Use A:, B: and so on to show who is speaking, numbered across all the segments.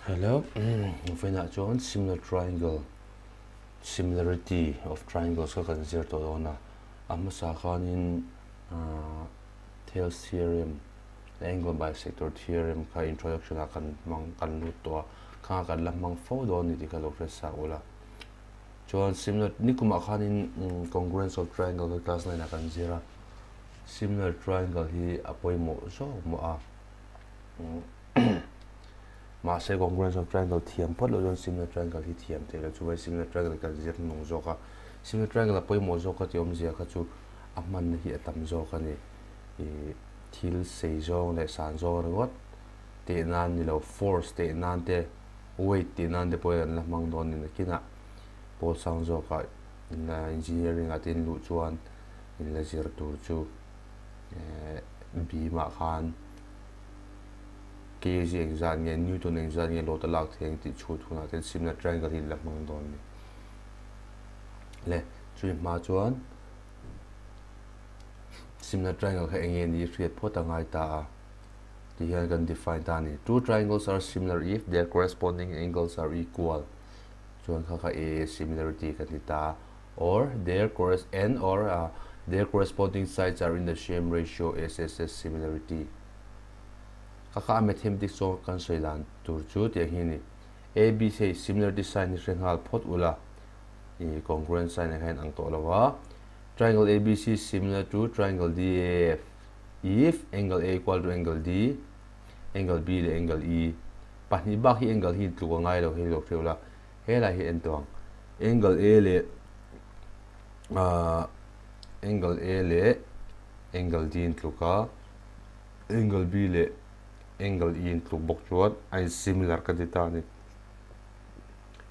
A: Hello. When I join similar triangle, similarity of triangles ka consider to ona. Amma sa kanin Thales theorem, angle bisector theorem ka introduction akan mang kanlut to ka kan lamang fo do ni di ka lokres sa ula. Join similar ni kuma kanin congruence of triangle ka class 9 akan zira. Similar triangle hi apoy mo so mo a mà sẽ congruence of triangle thiam pot lo don similar triangle hi thiam te la chu similar triangle ka zir nong zo ka similar triangle poi mo zo ka ti om zia ka chu aman hi atam zo ka ni thil sei zo le san zo ringot te nan ni lo force te nan te weight te nan te poi la mang don ni kina pol sang zo ka na engineering atin lu chuan in la zir tur chu bi ma khan kg exam nge Newton exam nge lo ta lak theng ti chu thuna ten similar triangle hi la mang don ni le chui ma chuan similar triangle kha enge ni create phota ngai ta ti hian kan define ta ni two triangles are similar if their corresponding angles are equal chuan kha a similarity kan ti ta or their corresponding sides are in the same ratio SSS similarity kaka mathematics so kan soilan tur chu te hini ABC similarity sign ni rengal phot ula i congruent sign hen ang to lawa triangle ABC similar to triangle DAF if angle A equal to angle D angle B le angle E pani ba hi angle hi tlu ngai lo hi lo thela hela hi en tong angle A le angle D tlu ka angle B le angle E into bok chuan ai similar ka dita ni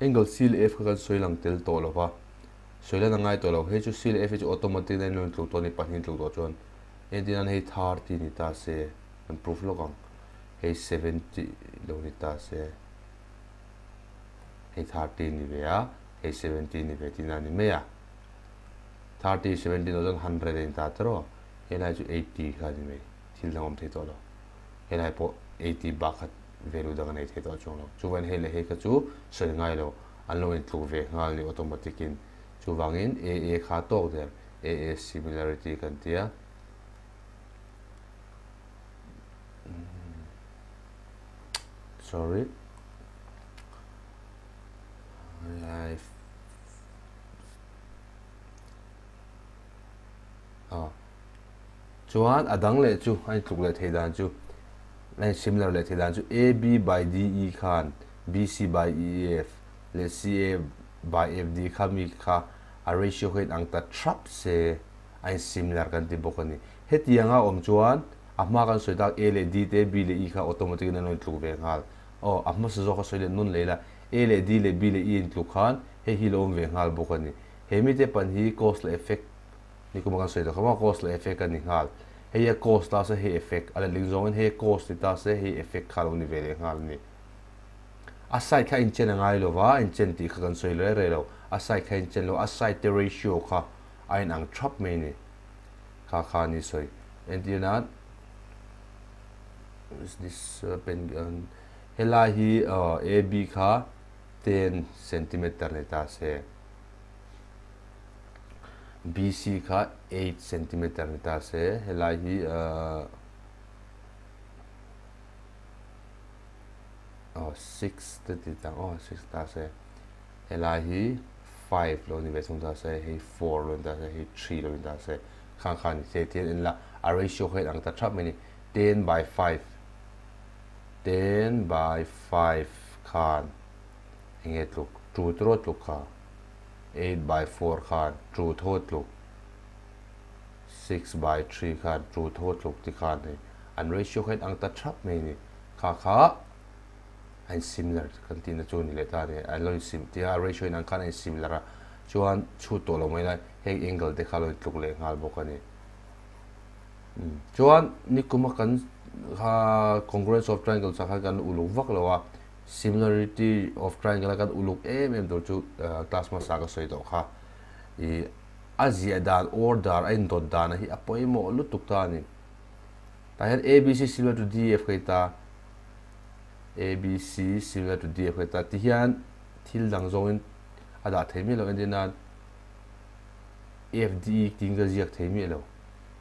A: angle C le F ka soilang tel to lova soilan ngai to lo he chu C le F chu automatic len lo to ni pahin to chuan edian he 30 ni ta se an proof lo kang he 70 lo ni ta se he 30 ni ve ya he 70 ni ve tina ni me ya 30 70 no 100 ni ta tro he la chu 80 ka ni me thil dang the to lo he lai po 80 bakat value dang nei the to chung lo chu wan he le he ka chu soi ngai lo an lo in tlu ve ngal ni automatic in chu wangin a kha to der a similarity kan tia sorry chuan adang le chu ai tluk le thei dan chu lai similar le thei dan chu AB by DE khan BC by EF le CA by FD khami kha a ratio height ang ta trap se ai similar kan ti bokani hetianga om chuan ama kan soidak A le D te B le E kha automatic na noi tluk ve ngal o amma se zo kha soile nun leila A le D le B le E in tluk khan he hi lo ve ngal bokani hemi te pan hi cause le effect ni kuma kan soida khama cause le effect kan ni ngal he cause ta se he effect ala lingzong he cause ta se he effect khalo ni ve ngal ni asai kha in chen ngai lo wa in chen ti kha kan soi le re lo asai kha in chen lo asai te ratio kha ain ang trap me ni kha ni soi and you not is this pen hela hi AB kha 10 centimeter ni ta se BC kha 8 centimeter ni ta se hela hi 6 ti tang 6 ta se hela hi 5 lo ni ve chung ta se hi 4 lo ta se hi 3 lo ta se khan se ti in la a ratio height ang ta trap me ni 10 by 5 10 by 5 khan inge tluk tru tro tluk kha 8 by 4 khan tru tho tluk 6 by 3 khan tru tho tluk ti khan ni an ratio height ang ta trap me ni kha and similar kantina chu ni le ta ni a lo sim ti a ratio in an khan similar chuan chu to lo mai la he angle de khalo tluk le ngal bokani chuan ni kuma kan ha congruence of triangle sa kan uluk vak lawa similarity of triangle kan uluk do chu class ma sa ka soi do kha i azia dan or dar ain dot dan hi apoi mo lutuk ta ni ta hen ABC similar to DF kai ta A B C similar to D khoi ta ti hian thil dang zong in ada themi lo endina F D ting ga ziak themi lo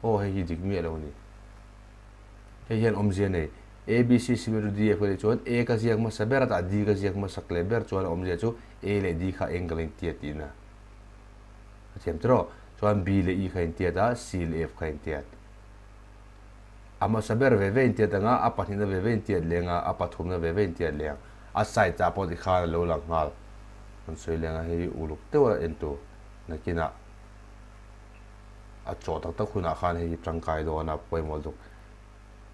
A: o hei hi dik mi lo ni hei hian omzia nei A B C similar to D khoi chuan A ka ziak ma saber ta D ka ziak ma sak leber chuan omzia chu A le D kha angle in tia ti na thiam tro chuan B le E kha in tia ta C le F kha in tia ama saber ve in tia nga apathina ve in tia lenga apathumna ve in tia leng a side cha po di kha lo lang ngal an soi lenga hei uluk tewa ento nakina a chaw tak tak khuna khan hei tangkai do na poimol duk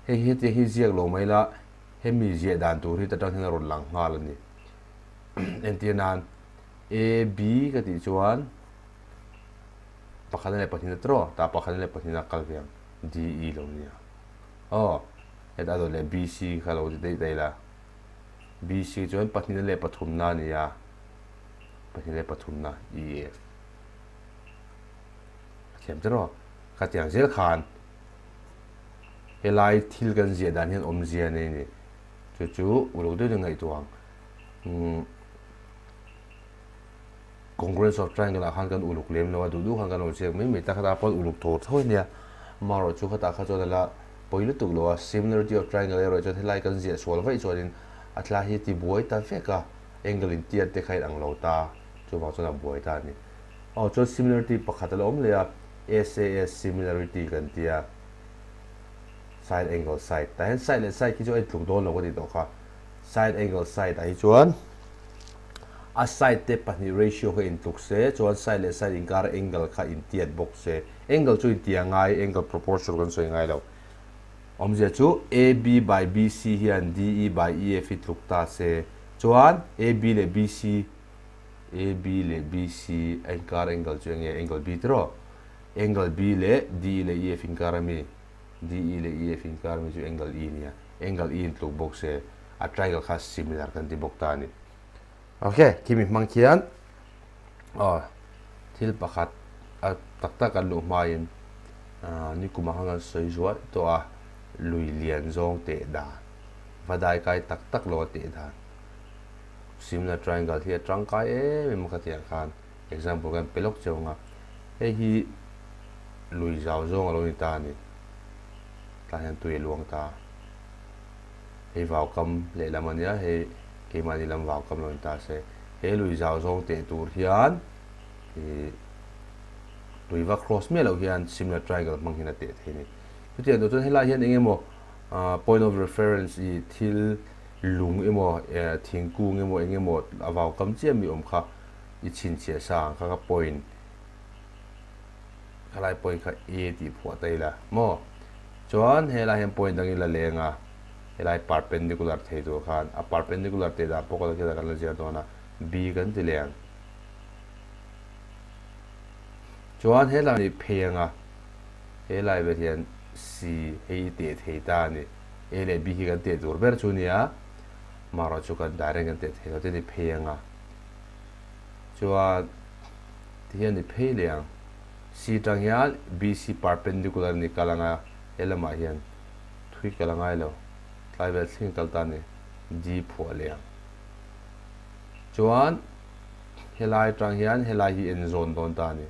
A: hei hi te hi ziak lo mai la he mi zia dan tur hi ta tang hena ron lang ngal ani entianan A B ka ti chuan pakhan le pathina tro ta pakhan le pathina kalviang D E lo nia oh et ado le B C khalo dei la B C chuan pathina le pathumna nia pathina le pathumna E F thiam tro khatiang zel khan helai thil kan zia dan hian om zia nei ni chu uluk de ngai tuang congruence of triangle a khan kan uluk lem lo du khan kan ose mi ta kha pol uluk thor thoi nia maro chu khata kha cho la poilu tuk lo similarity of triangle ero cho helai kan zia sol vai chorin atla hi ti buai ta feka angle in tia te khai ang lo ta chu ma chona buai ta ni cho similarity pakhat lo om le SAS similarity kan tia side angle side ta hen side le side ki jo ai tluk don lo ko ti to kha side angle side ai chuan a side te pani ratio ka in tluk se chuan side le side in kar angle kha in tiat box se angle chu tia ngai angle proportional kan soi ngai lo omje chu AB by BC hian DE by EF tluk ta se chuan AB le BC anchor angle chu angle B tro angle B le D le EF in karami DE le EF in karami chu angle E nia angle E in tluk box se a triangle kha similar kan ti bok ta ni okay kimi mangkian thil pakhat a tak tak kan lu main ni kuma hanga soi zuat to a lui lian zong te da vadai kai tak tak lo te da similar triangle hi tangkai mi makhatia khan example kan pelok chonga he hi lui zau zong lo ni ta ni ta han tui luang ta he vào kam le lamania he ke mani lam vào kam lo ni ta se he lui zau zong te tur hian thì tùy vào cross me lo hian similar triangle mang hina te thini putia do chon hela hian engemo point of reference I thil lung emo thingkung emo engemo avaw kam chiam mi om kha I chin che sang kha point khalai point kha a ti phwa tai la mo chuan hela hian point dang ila lenga helai perpendicular thei do khan a perpendicular te da pokol ke da kan la ja do na b kan ti leng chuan helai ni phenga helai ve hian c hei te thei ta ni a le b hi kan te dur ber chu nia maro chu kan direct kan te thei te ni phenga chuan ti hian ni phei leng c tang hian bc perpendicular ni kalanga elama hian thui kalanga lo tlai vel thing kal ta ni d phua leng chuan helai tang hian helai hi en zone don ta ni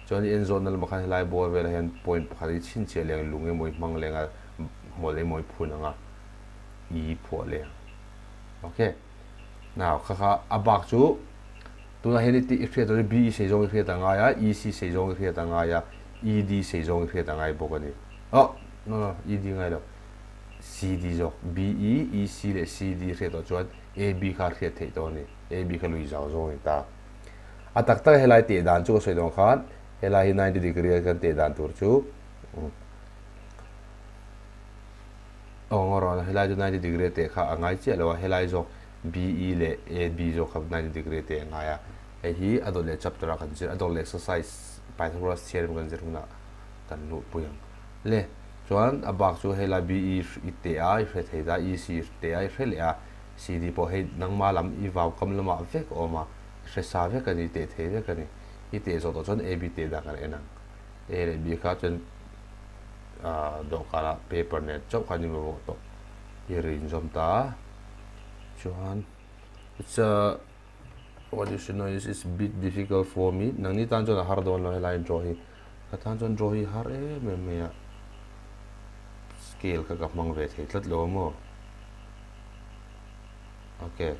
A: chuan en zone nal makhan helai bor vel hian point pakhari chin che leng lunge moi mang lenga mole moi phunanga e phua leng okay now kha abak chu tuna heni ti khre to b se jong khre ta nga ya ec se jong khre ta nga ya ed se jong khre ta ngai bokani no ed ngai lo cd jo be ec le cd khre to chuan ab kha khre thei to ni ab kha lui jaw jong ta atak ta helai te dan chu soi dong khan helai 90 degree kan te dan tur chu ngoro helai 90 degree te kha angai che lo helai jo be le ab jo kha 90 degree te nga ya hi adole chapter kan jir adole exercise pythagoras theorem kan jir na kan nu puyang le chuan abak chu hela be te a hre thei da ec te a hre le a cd po he nangma lam I vaw kam lama vek oma hre sa vek ani te thei vek ani I te zo to chuan ab te da kan enang e le b kha chuan do kala paper net chok khani mo to I rin zom ta Johan, it's what you should know is it's a bit difficult for me. Nang ni tan chon har don lo line draw hi. Ka tan chon draw hi har me ya. Scale ka mang ve thei tlat lo mo. Okay.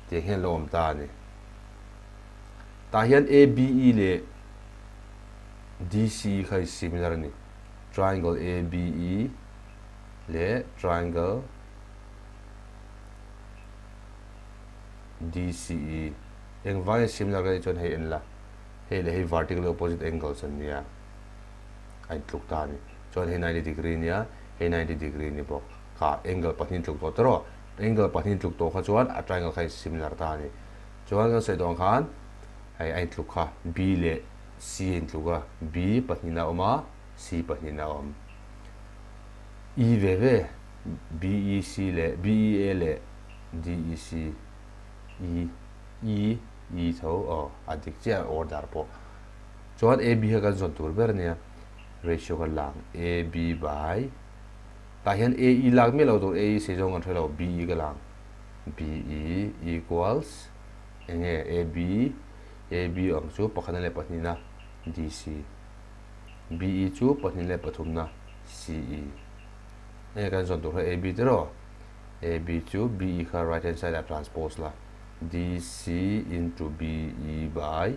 A: Ti hen lo ta ni. Ta hian ABE le DC khai similar ni. Triangle ABE le triangle DCE eng vai similar ga chon hei en la hei le hei vertical opposite angles an nia ai tluk ta ni chon hei 90 degree nia hei 90 degree ni bo kha angle pathin tluk to tro angle pathin tluk to kha chuan a triangle khai similar ta ni chuan kan se dong khan hei ai tluk kha B le C in tluka B pathina oma C pathina om E ve BEC le BEA le DEC E tho adik chia order po chuan AB ha kan zon tur ber nia ratio kan lang AB by ta hian AE lang me lo tur AE se jong an thelo BE ka lang BE equals enge AB ang chu pakhana le pathina DC BE chu pathina le pathumna CE e kan zon tur AB tero AB chu BE kha right hand side a transpose la DC into BE by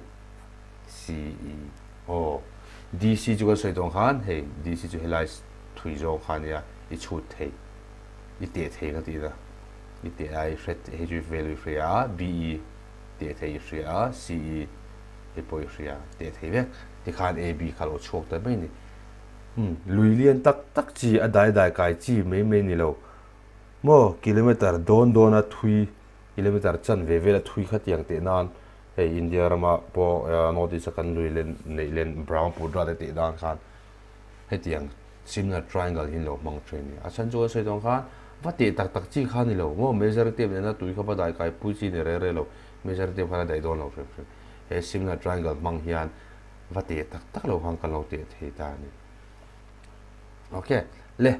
A: CE. Oh, DC chu kan soi tong khan hey DC chu helai thui zo khan ya I chut thei I te thei ka ti da I te ai fret he ju value free a BE te thei free a CE e poi free a te thei ve ti khan AB khalo chok ta mai ni lui lian tak chi a dai kai chi mai ni lo mo kilometer don a thui kilometer chan ve la thui khat yang te nan hey India rama po notice kan lui len brown pudra te dan khan he tiang similar triangle hin lo mang train ni a chan jo se dong khan va te tak chi khan ni lo mo measure te na tui kha ba dai kai pu chi ne re lo measure te phana dai don lo he similar triangle mang hian va te tak lo hang kan lo te thei ta ni okay le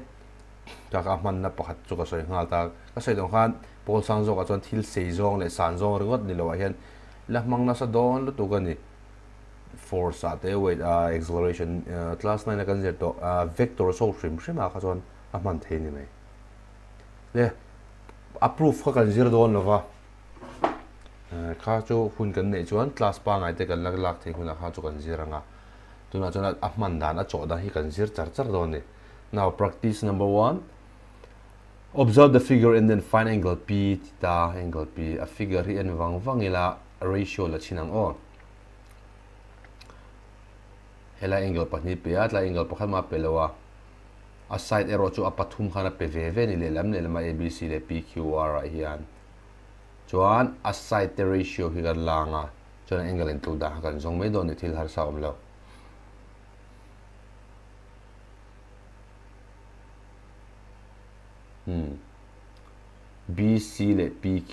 A: ta ka man na pakhat chu ka soi ngal ta ka soi dong khan pol sang zo ka chon thil sei zong le san zong ringot ni lo hian la mang na sa don lu tu ga ni force at the weight acceleration class 9 kan zer to vector so shrim a kha chon a man the ni mai le approve kha kan zir don lova kha chu hun kan nei chuan class pa ngai te kan lak thei hun kha chu kan ziranga tuna chona a man dan a cho da hi kan zir char don ni now practice number 1 observe the figure and then find angle P theta angle P a figure hi en wangila ratio la chinang on hela angle pahni pe at la angle pakha ma pelowa a side arrow chu a pathum khana pe ve ni le lam le lama ABC le PQR a hian chuan a side the ratio hi kan langa chuan angle in tu da kan zong mai don ni thil har sa om lo BC le PQ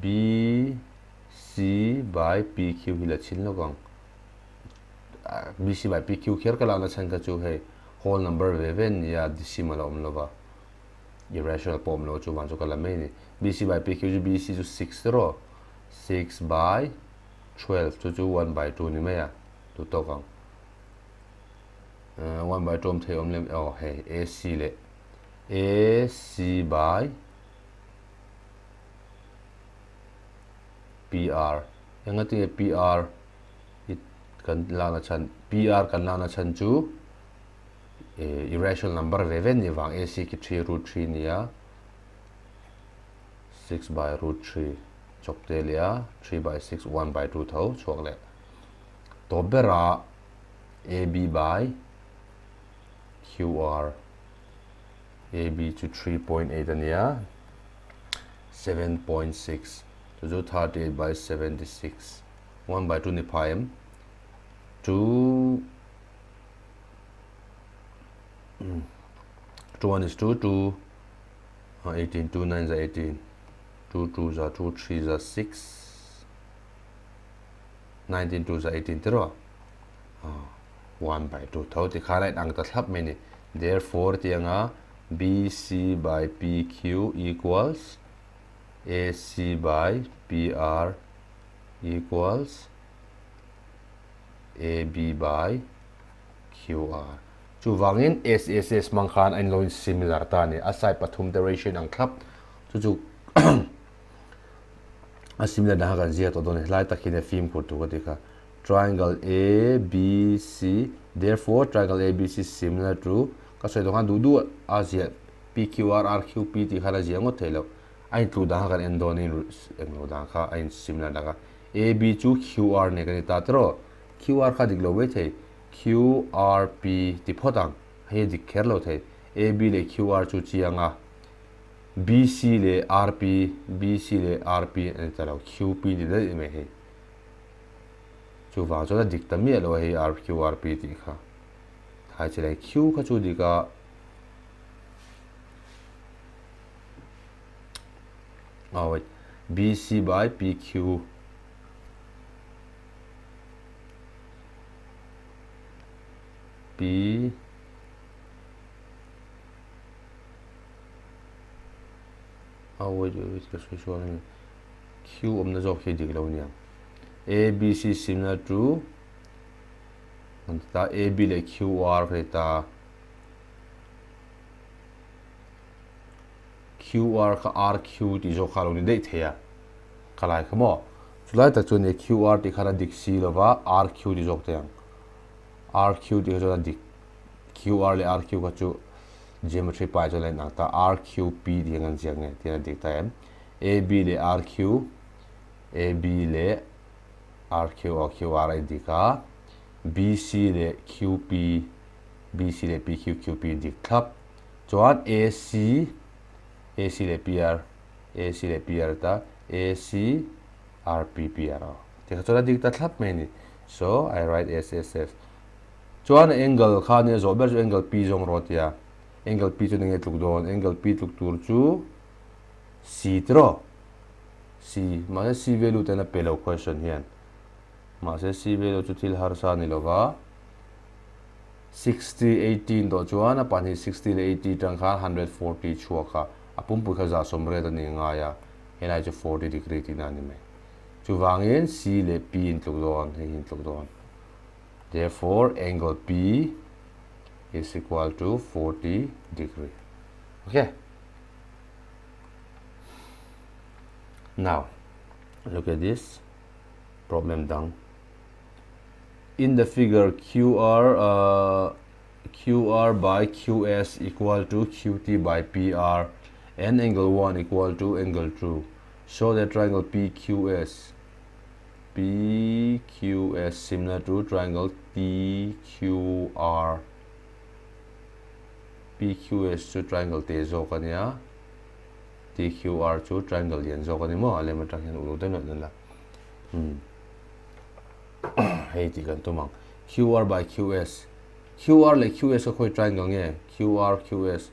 A: BC by PQ hi la chin lo gang BC by PQ kher kala na chan ka chu he whole number ve ya decimal om lo ba irrational pom lo chu wan chu kala mai ni BC by PQ ju BC ju 6 ro 6 by 12 chu 1 by 2 ni mai ya tu to gang 1 by 2 the om le oh hey AC le AC by PR yang ati PR it kan lana chan PR kan lana chan chu irrational number ve ni wang AC ki 3√3 nia 6 by √3 chokte lia 3 by 6 1 by 2 tho chok le to bera AB by QR AB to 3.8 ania 7.6 so 38 by 76 1 by 2 ni phaim 2 1 is 2 2 18 2 9 is 18 2 2 is 2 3 is 6 19 2 is 18 tero 1 by 2 thau ti kha lai ang ta thlap me ni therefore tianga BC by PQ equals AC by PR equals AB by QR. Chu wangin SSS mangkhan ein loin similar ta ni asai pathum duration ang khlap chu a similar na kan zia to don lai takin film ko tu ka triangle ABC, therefore triangle ABC similar to ka sai dohan du azia PQR RQP ti khara zia ngo thelo ai tu da kan endon in englo da kha ai similar da ka AB chu QR ne kan ta tro QR kha dik lo we the QRP ti phodang he dik kher lo the AB le QR chu chianga BC le RP BC le RP en talo QP di da me he chu wa cho da dik ta mi lo he RQRP ti kha thai chile Q kha chu di ka wait BC by PQ P wait Q om na zo khi dik lo nia ABC similar to ta AB le QR ta QR ka RQ ti zo khalo ni dei theya khalai khamo chulai ta chune QR ti khara dik si lova RQ ti zo teyang RQ ti zo dik QR le RQ ka chu geometry pai cho lên ta RQP thì ngang chiang này thì là dik ta em AB le RQ AB le RQ QR dik ka BC le QP BC le PQ QP dik thap chuan AC le PR AC le PR ta AC RP PR thì cho dik ta thap mai ni so I write SSS chuan angle kha ne zo ber angle P jong ro tia angle P chu nge tluk don angle P tluk tur chu C tro C ma C value ta na pelo question hian ma se C value chu thil har sa ni lova 60 18 do chuan a pan hi 60 le 80 tang kha 140 chua kha apum pu kha za somre ta ni nga ya henai chu 40 degree ti na ni me chu wangin C le P in tluk don he in tluk don therefore angle P is equal to 40 degree. Okay. Now, look at this problem done. In the figure, QR by QS equal to QT by PR and angle 1 equal to angle 2. Show that triangle PQS similar to triangle PQR. PQS to triangle te zo ka nia TQR to triangle yen zo ka ni mo ale ma tang yan ulu den la hey ti kan tumang QR by QS QR le QS ko khoi triangle nge QR QS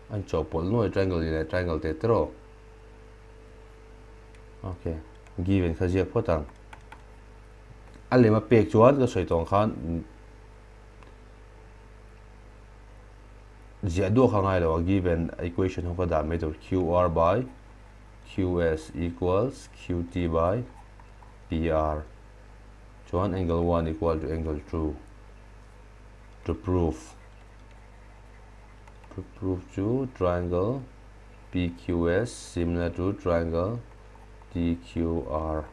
A: an chopol no triangle le triangle te tro okay given khazia photang ale ma pek chuan ka soi tong khan Zia-do khangai lo given equation of the method QR by QS equals QT by PR. Chuan angle 1 equal to angle 2. To prove to triangle PQS similar to triangle TQR.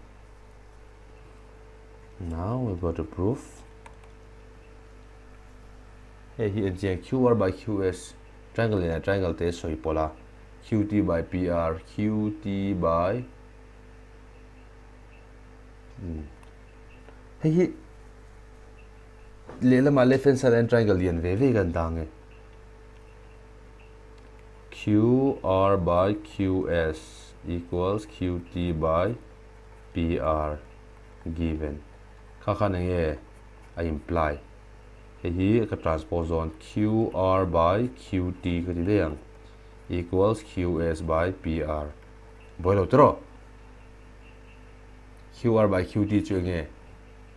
A: Now we've got to prove. Here QR by QS triangle in a triangle test so pola QT by PR QT by hey le ma left hand side triangle yen ve gan dang QR by QS equals QT by PR given kha kha nge I imply here ka transpose on QR by QT ka dileng equals QS by PR boilo tro QR by QT chunge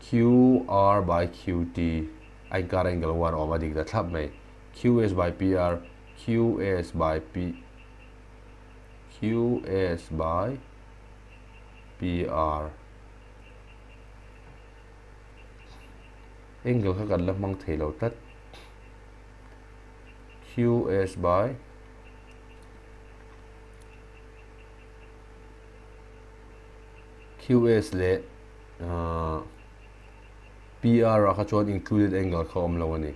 A: QR by QT I got angle 1 over dik da thlap mai QS by PR, QS by QS by PR. Angle khác gần là mang thể lâu tất. QS by QS le PR ra chuan included angle khom lo ani.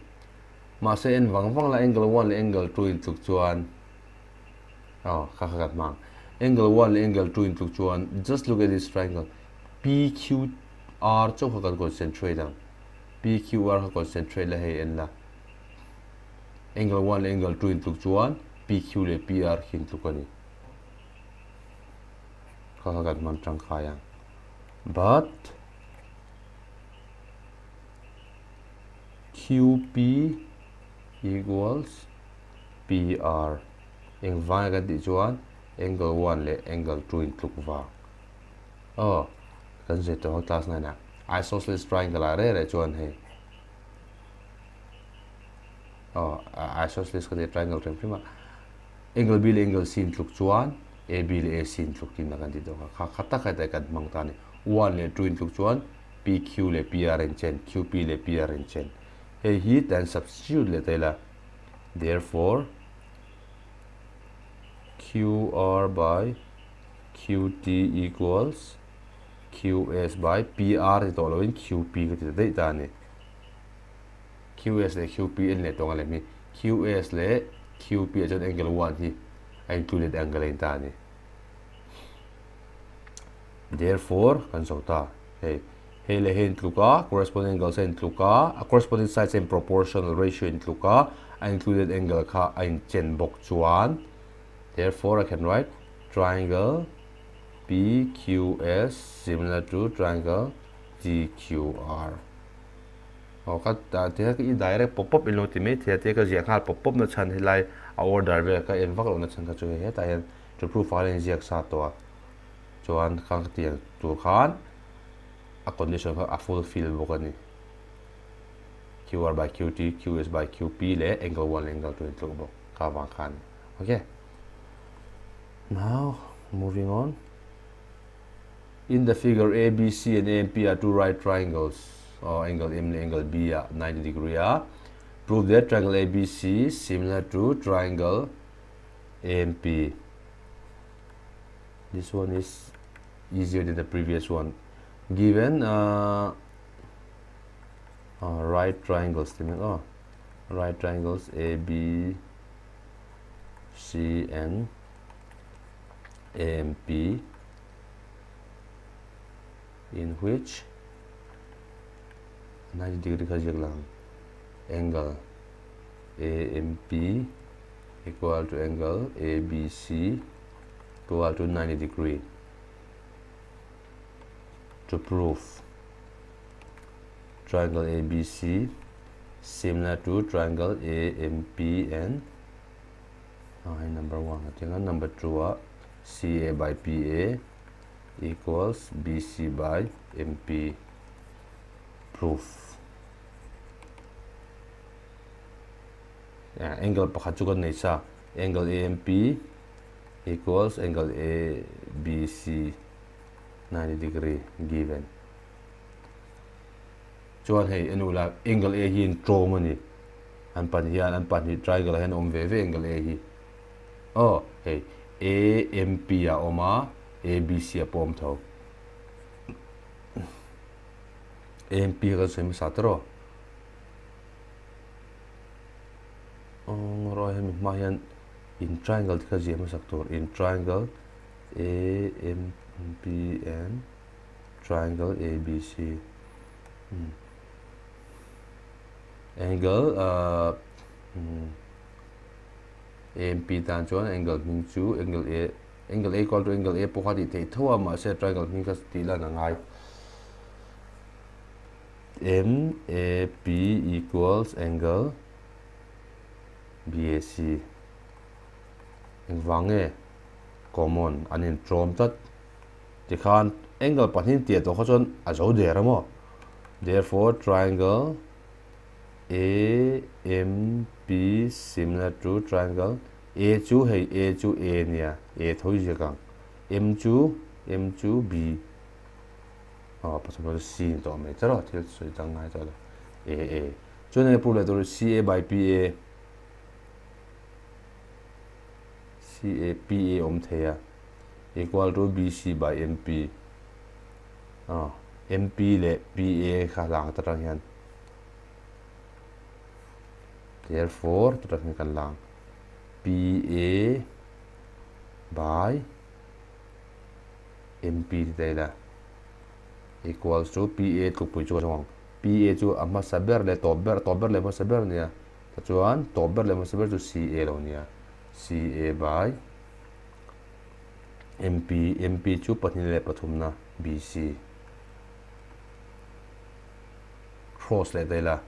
A: Ma se en wang la angle 1 le angle 2 in tuk chuan. Khakat mang. Angle 1 le angle 2 in tuk chuan. Just look at this triangle. PQR chok khakat concentrate ang. PQR kha concentrate la hey en la. Angle 1 le angle 2 in tuk chuan. PQ le PR hin tuk ani. Khakat man chang khayang. But QP equals PR. Ang vang kan di chuan angle 1 le angle 2 in tuk va. Kan se to class na na. Isosceles triangle a re chuan he. Isosceles ka triangle rem prima. Angle B le angle C in tuk chuan AB le AC in tuk tin na kan di to khata khai ta kan mang ta ni 1 le 2 in tuk chuan PQ le PR in chen QP le PR in chen. Hey heat and substitute le tela. Therefore QR by QT equals QS by PR ito lo in QP ko tita ita ni QS le QP in le tonga le mi QS le QP at angle 1 hi included angle in ta ni. Therefore kan so ta hey le hin tluka corresponding angle sa in tluka corresponding sides in proportional ratio in tluka included angle ka in chen bok chuan. Therefore I can write triangle PQS similar to triangle TQR. Thế cái direct pop-up in ultimate thế cái gì khác pop-up nó chân thì lại order về cái in vắc nó chân cái chỗ hết tại to prove file gì khác to cho anh khang tiền to khan a condition a fulfill bộ cái này QR by QT QS by QP le angle 1 angle 2 to bộ ka vang khan. Okay. Now moving on. In the figure ABC and AMP are two right triangles. Angle M and angle B are 90 degrees. Prove that triangle ABC is similar to triangle AMP. This one is easier than the previous one. Given right triangles, right triangles AB, C and AMP, in which 90 degree khajak lang angle AMP equal to angle ABC equal to 90 degree. To prove triangle ABC similar to triangle AMP and number 1 number 2 CA by PA equals BC by MP. Proof. Angle pakhachukan na isa. Angle AMP equals angle ABC 90 degree given. Chuan hey anula angle A hi in draw mani. An pan hi triangle hen omve angle A hi. Hey AMP a oma ABC a pom thau. AMP ka semi satro. Ngoro hem mayan in triangle ka jema saktor in triangle AMP and triangle ABC. Angle AMP tan chuan angle ming chu angle A equal to angle A pokati te thoa ma se triangle ming ka stila na ngai. MAP equals angle BAC. Ang vange common anin trom tat tikhan angle pathin tie to khachon azo deramo. Therefore triangle A M B similar to triangle A chu hay A chu A nia A thôi gì càng M chu B bắt đầu C to mấy cái đó thì suy tăng ngay cho là A cho nên phụ lại tôi CA by PA CA PA thế à equal to BC by MP MP le PA khá lang tất rằng hiện therefore tất rằng kan lang PA by MP đây là equals to PA tu pui chu chong PA chu amma saber le tober le ma saber nia ta chuan tober le ma saber chu CA lo nia CA by MP chu pathin le pathum na BC cross le đây là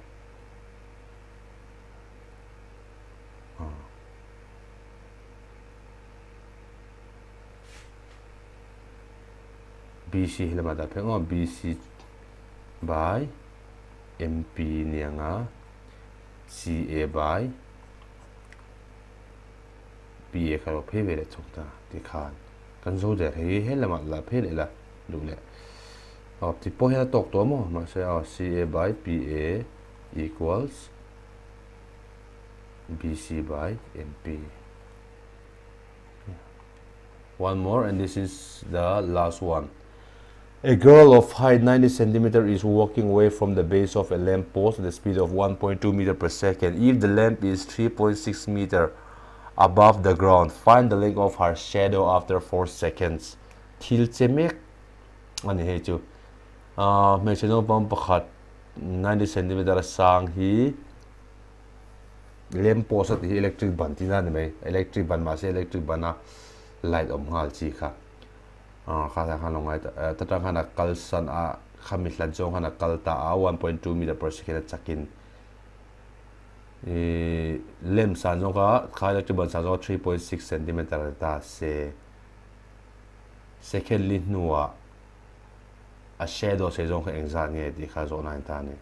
A: BC là mà đã phải ngó BC by MP nia nga CA by PA khai lo phê về để chụp ta thì khan kan zo der he he lama la phê le la lu le thì po he tok to mo ma se CA by PA equals BC by MP. One more, and this is the last one. A girl of height 90 centimeter is walking away from the base of a lamp post at the speed of 1.2 meter per second. If the lamp is 3.6 meter above the ground, find the length of her shadow after 4 seconds. Thil chemek ani he chu me cheno pam pakhat 90 centimeter sang hi lamp post at hi electric ban tina ne mai electric ban ma se electric bana light om ngal chi kha kha kha longai ta tang hana kalsan a khamit la jong hana kalta a 1.2 meter per second chakin lem san jong kha electric ban san jong 3.6 centimeter ta se second lit nuwa a shadow se jong kha engzan nge di kha zo nan ta ni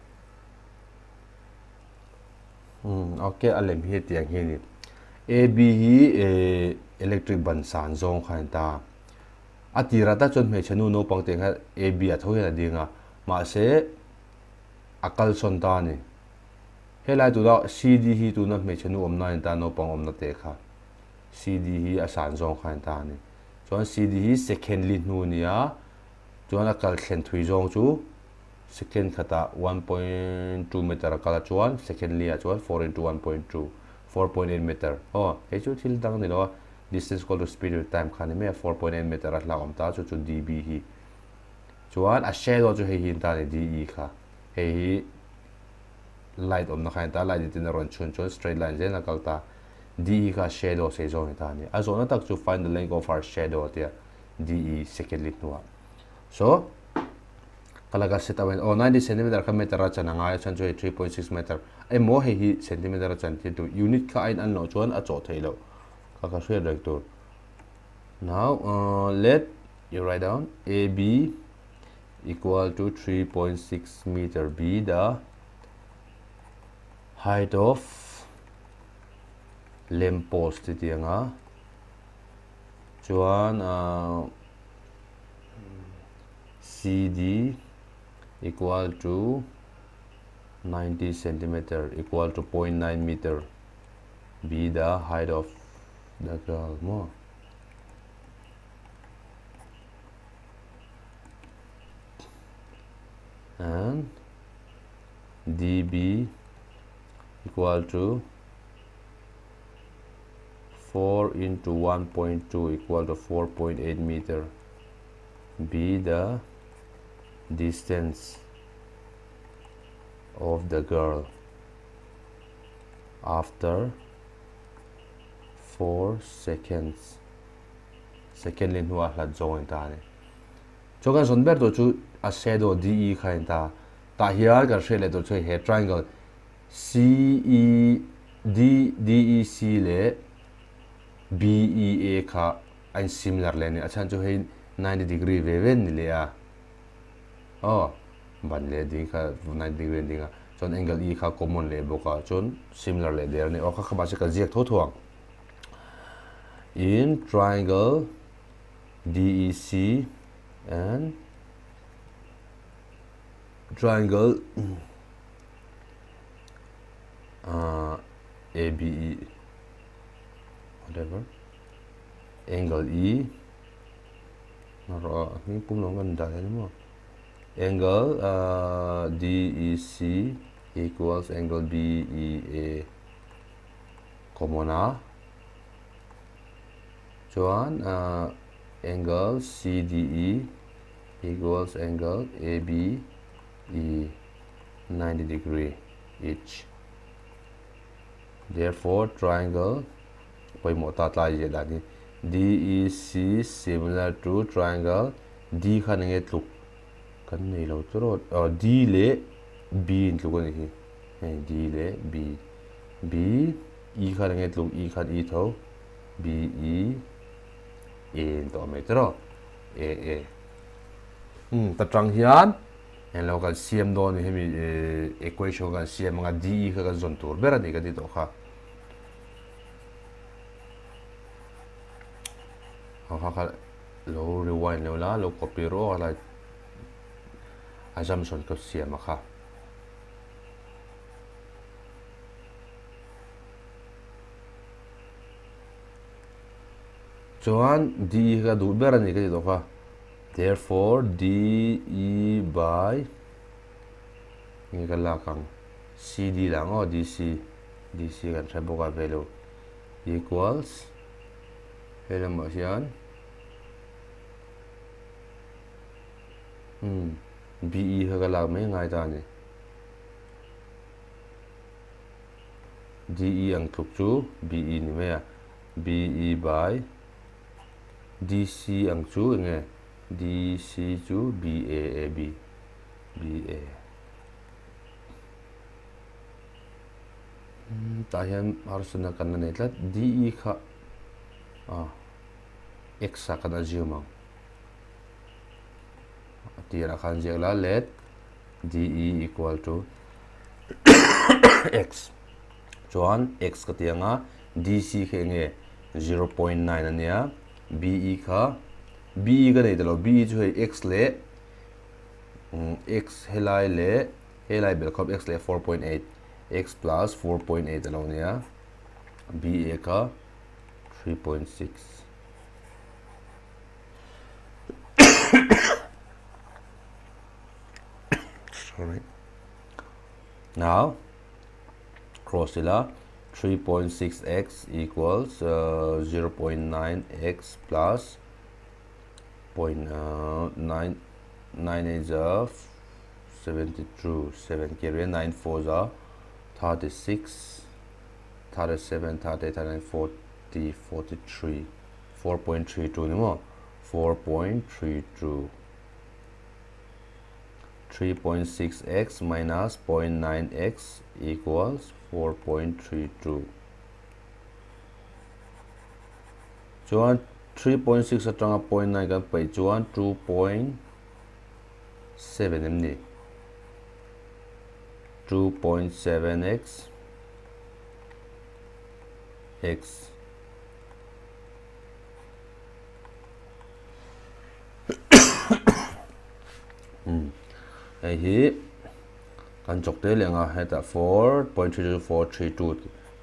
A: okay alem hi tiang hi ni AB hi electric ban san jong kha ta atira ta chon me chanu no pang teng ha AB a thoi na dinga ma se akal son ta ni helai tu da CD hi tu na me chanu om na ta no pang om na te kha CD hi a san jong kha ta ni chon CD hi second lit nu nia chuan akal thlen thui jong chu second khata 1.2 meter akala chuan second lia chuan 4 into 1.2 4.8 meter he chu thil dang ni lo distance equal to speed of time khani me 4.8 meter atla om ta chu dB hi chuan a shadow chu he hin ta ni DE kha he hi light om na khain ta light tin ron chun straight line zen akal ta DE kha shadow se zo ni ta ni a zo na tak chu find the length of our shadow tia DE second lit nuwa so kalaga setawen 90 centimeter ka meter cha na nga chan chu 3.6 meter ai mo he hi centimeter chan ti tu unit kha in an no chuan a chaw thailo ka share director now let you write down AB equal to 3.6 meter be the height of lamp post ti nga chuan CD equal to 90 centimeter equal to 0.9 meter be the height of the girl more and DB equal to 4 into 1.2 equal to 4.8 meter be the distance of the girl after 4 seconds second lin huwa hla join ta ne chokan son ber to chu a shadow DE khain ta hiar ka shele to chu he triangle DEC le BEA kha ein similar le ni achan chu he 90 degree ve ven ni le a ban le ding kha 90 degree ding chon angle e kha common le boka chon similar le there ni o kha ba se ka ziak tho thuang in triangle DEC and triangle ABE, whatever, angle E, angle DEC equals angle BEA, common Chuan angle CDE equals angle ABE 90 degree each. Therefore, triangle DEC similar to triangle D D le B D le B B E E tho B E A to metro A ta trang hian en local CM don hemi equation kan CM nga DE ka zon tur berani ka dito kha ha low rewind lo la low copy ro la assumption ko CM kha Chuan DE ka du berani ka dito kha therefore DE by ini kan lakang CD lang DC kan saya buka value equals hello masian BE ka lang mai ngai ta ni DE ang thuk chu BE ni mai BE by DC ang chu nge DC chu BA tahian harus na kan na itlat DE kha X kan assume tira kan jela let DE equal to X chuan X ka tianga DC khe nge 0.9 ania BE kha BE ka nei talo BE chu X le X helai bel khop X le 4.8 X plus 4.8 alo nia BA ka 3.6 sorry now cross ila 3.6x equals 0.9x plus 0.9 is 72 7 carry 9 4s are 36 37 38 39 40 43 4.32 no 4.32 3.6x minus 0.9x equals 4.32 chuan 3.6 atanga 0.9 kan pai chuan 2.7 emni 2.7x x hi kan chok te lenga heta 4.32432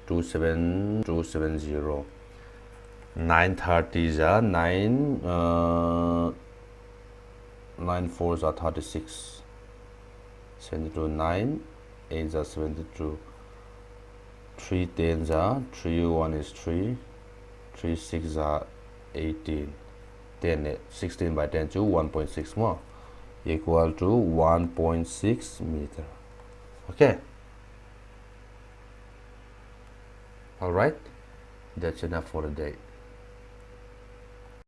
A: 27270 930 za 9 4 za 36 72 9 8 za 72 3 10 za 3 1 is 3 3 6 za 18 10 16 by 10 to 1.6 more equal to 1.6 meter. Okay, all right, that's enough for the day.